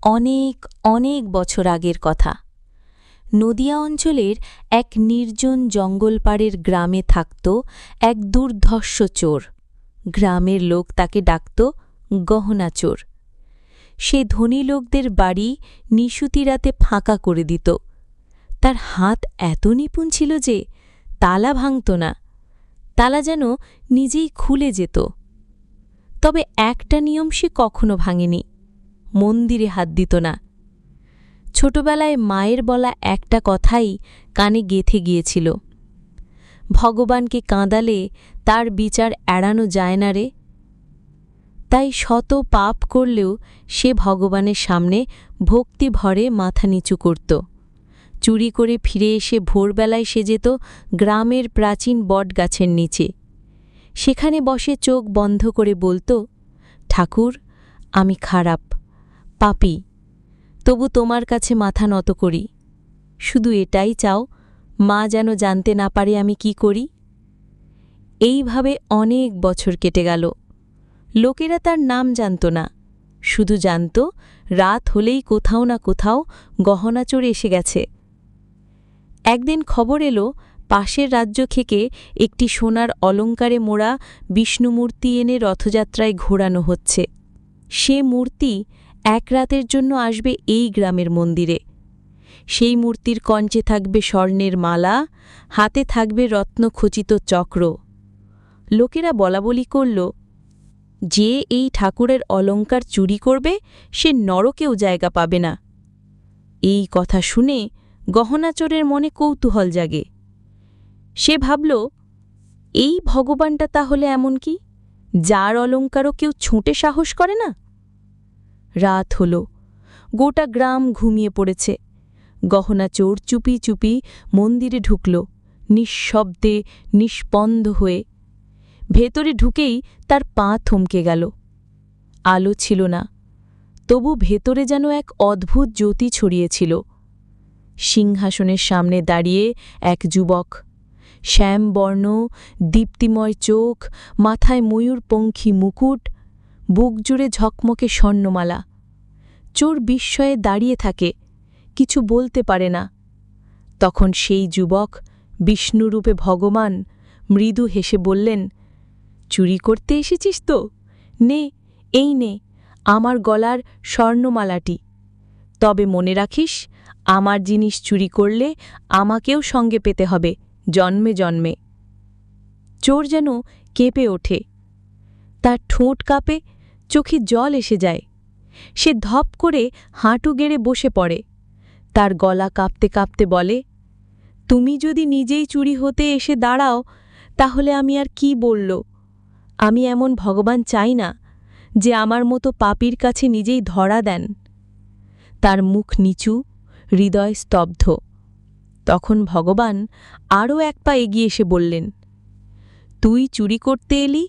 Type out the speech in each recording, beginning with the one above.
অনেক অনেক বছর আগের কথা। নদিয়া অঞ্চলের এক নির্জন জঙ্গলপাড়ের গ্রামে থাকত এক দুর্ধর্ষ চোর। গ্রামের লোক তাকে ডাকত গহনা চোর। সে ধনী লোকদের বাড়ি নিশুতি রাতে ফাঁকা করে দিত। তার হাত এত নিপুণ ছিল যে তালা ভাঙত না, তালা যেন নিজেই খুলে যেত। তবে একটা নিয়ম সে কখনো ভাঙেনি, মন্দিরে হাত দিত না। ছোটবেলায় মায়ের বলা একটা কথাই কানে গেঁথে গিয়েছিল, ভগবানকে কাঁদালে তার বিচার এড়ানো যায় না রে। তাই শত পাপ করলেও সে ভগবানের সামনে ভক্তি ভরে মাথা নিচু করত। চুরি করে ফিরে এসে ভোরবেলায় সে যেত গ্রামের প্রাচীন বটগাছের নিচে। সেখানে বসে চোখ বন্ধ করে বলতো, ঠাকুর, আমি খারাপ, পাপী, তবু তোমার কাছে মাথা নত করি। শুধু এটাই চাও, মা যেন জানতে না পারে আমি কি করি। এইভাবে অনেক বছর কেটে গেল। লোকেরা তার নাম জানত না, শুধু জানত রাত হলেই কোথাও না কোথাও গহনা চোর এসে গেছে। একদিন খবর এলো পাশের রাজ্য থেকে একটি সোনার অলঙ্কারে মোড়া বিষ্ণুমূর্তি এনে রথযাত্রায় ঘোরানো হচ্ছে। সে মূর্তি এক রাতের জন্য আসবে এই গ্রামের মন্দিরে। সেই মূর্তির কঞ্চে থাকবে স্বর্ণের মালা, হাতে থাকবে রত্নখচিত চক্র। লোকেরা বলাবলি করল, যে এই ঠাকুরের অলঙ্কার চুরি করবে সে নরকেও জায়গা পাবে না। এই কথা শুনে গহনাচোরের মনে কৌতূহল জাগে। সে ভাবল, এই ভগবানটা তাহলে এমন কি, যার অলঙ্কারও কেউ ছুঁটে সাহস করে না? রাত হল, গোটা গ্রাম ঘুমিয়ে পড়েছে। গহনাচোর চুপি চুপি মন্দিরে ঢুকল, নিঃশব্দে, নিষ্পন্দ হয়ে। ভেতরে ঢুকেই তার পা থমকে গেল। আলো ছিল না, তবু ভেতরে যেন এক অদ্ভুত জ্যোতি ছড়িয়েছিল। সিংহাসনের সামনে দাঁড়িয়ে এক যুবক, শ্যামবর্ণ, দীপ্তিময় চোখ, মাথায় ময়ূরপঙ্খী মুকুট, বুক জুড়ে ঝকমকে স্বর্ণমালা। চোর বিস্ময়ে দাঁড়িয়ে থাকে, কিছু বলতে পারে না। তখন সেই যুবক, বিষ্ণুরূপে ভগবান, মৃদু হেসে বললেন, চুরি করতে এসেছিস তো? নে, এই নে আমার গলার স্বর্ণমালাটি। তবে মনে রাখিস, আমার জিনিস চুরি করলে আমাকেও সঙ্গে পেতে হবে জন্মে জন্মে। চোর যেন কেঁপে ওঠে, তার ঠোঁট কাঁপে, চোখে জল এসে যায়। সে ধপ করে হাঁটু গেড়ে বসে পড়ে। তার গলা কাঁপতে কাঁপতে বলে, তুমি যদি নিজেই চুরি হতে এসে দাঁড়াও তাহলে আমি আর কি বলল? আমি এমন ভগবান চাই না যে আমার মতো পাপীর কাছে নিজেই ধরা দেন। তার মুখ নিচু, হৃদয় স্তব্ধ। তখন ভগবান আরও এক পা এগিয়ে এসে বললেন, তুই চুরি করতে এলি,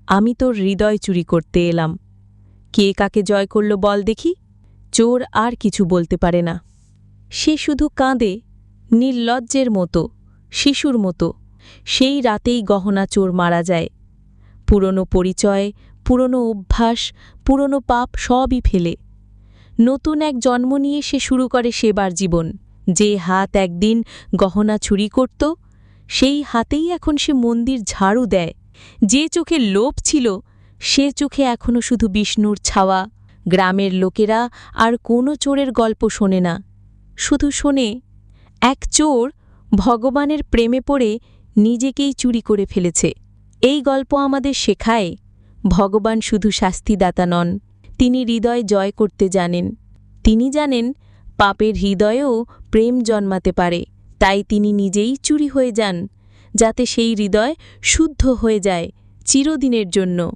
আমি তোর হৃদয় চুরি করতে এলাম। কে কাকে জয় করল বল দেখি। চোর আর কিছু বলতে পারে না। সে শুধু কাঁদে, নির্লজ্জের মতো, শিশুর মতো। সেই রাতেই গহনা চোর মারা যায়। পুরনো পরিচয়, পুরনো অভ্যাস, পুরনো পাপ সবই ফেলে নতুন এক জন্ম নিয়ে সে শুরু করে সেবার জীবন। যে হাত একদিন গহনা চুরি করত, সেই হাতেই এখন সে মন্দির ঝাড়ু দেয়। যে চোখে লোভ ছিল, সে চোখে এখনো শুধু বিষ্ণুর ছাওয়া। গ্রামের লোকেরা আর কোনো চোরের গল্প শোনে না, শুধু শোনে এক চোর ভগবানের প্রেমে পড়ে নিজেকেই চুরি করে ফেলেছে। এই গল্প আমাদের শেখায়, ভগবান শুধু শাস্তিদাতা নন, তিনি হৃদয় জয় করতে জানেন। তিনি জানেন পাপের হৃদয়েও প্রেম জন্মাতে পারে। তাই তিনি নিজেই চুরি হয়ে যান, যাতে সেই হৃদয় শুদ্ধ হয়ে যায় চিরদিনের জন্য।